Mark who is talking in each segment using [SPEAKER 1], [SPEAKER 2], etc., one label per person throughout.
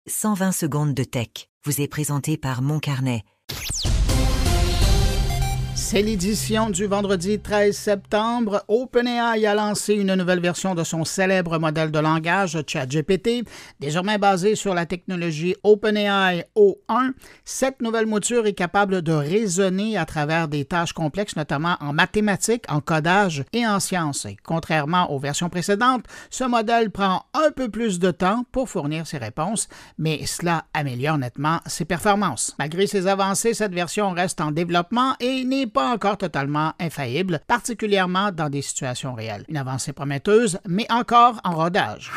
[SPEAKER 1] 120 secondes de tech vous est présenté par Mon Carnet.
[SPEAKER 2] C'est l'édition du vendredi 13 septembre. OpenAI a lancé une nouvelle version de son célèbre modèle de langage ChatGPT, désormais basé sur la technologie OpenAI O1. Cette nouvelle mouture est capable de raisonner à travers des tâches complexes, notamment en mathématiques, en codage et en sciences. Et contrairement aux versions précédentes, ce modèle prend un peu plus de temps pour fournir ses réponses, mais cela améliore nettement ses performances. Malgré ces avancées, cette version reste en développement et n'est pas encore totalement infaillible, particulièrement dans des situations réelles. Une avancée prometteuse, mais encore en rodage.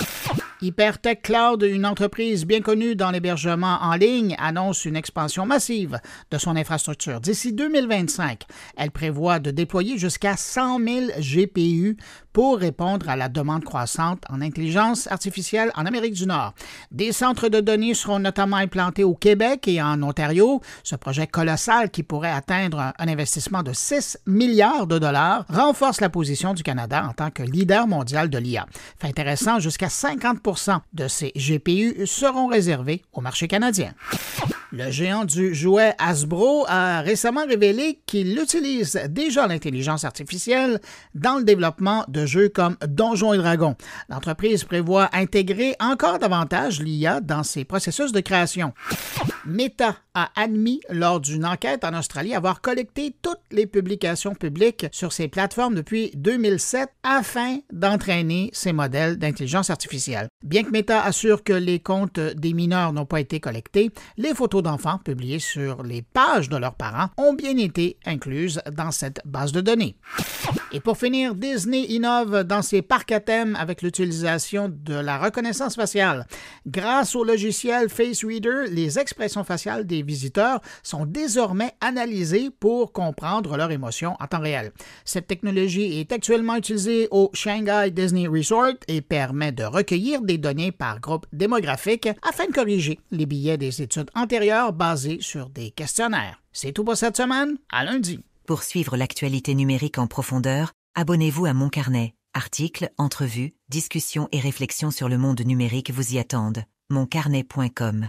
[SPEAKER 2] Hypertech Cloud, une entreprise bien connue dans l'hébergement en ligne, annonce une expansion massive de son infrastructure. D'ici 2025, elle prévoit de déployer jusqu'à 100 000 GPU pour répondre à la demande croissante en intelligence artificielle en Amérique du Nord. Des centres de données seront notamment implantés au Québec et en Ontario. Ce projet colossal, qui pourrait atteindre un investissement de 6 milliards de dollars, renforce la position du Canada en tant que leader mondial de l'IA. Fait intéressant, jusqu'à 50% de ces GPU seront réservés au marché canadien. Le géant du jouet Hasbro a récemment révélé qu'il utilise déjà l'intelligence artificielle dans le développement de jeux comme Donjons et Dragons. L'entreprise prévoit intégrer encore davantage l'IA dans ses processus de création. Meta a admis lors d'une enquête en Australie avoir collecté toutes les publications publiques sur ses plateformes depuis 2007 afin d'entraîner ses modèles d'intelligence artificielle. Bien que Meta assure que les comptes des mineurs n'ont pas été collectés, les photos d'enfants publiées sur les pages de leurs parents ont bien été incluses dans cette base de données. Et pour finir, Disney innove dans ses parcs à thème avec l'utilisation de la reconnaissance faciale. Grâce au logiciel Face Reader, les expressions faciales des visiteurs sont désormais analysées pour comprendre leurs émotions en temps réel. Cette technologie est actuellement utilisée au Shanghai Disney Resort et permet de recueillir des données par groupe démographique afin de corriger les billets des études antérieures basées sur des questionnaires. C'est tout pour cette semaine. À lundi.
[SPEAKER 1] Pour suivre l'actualité numérique en profondeur, abonnez-vous à Mon Carnet. Articles, entrevues, discussions et réflexions sur le monde numérique vous y attendent. moncarnet.com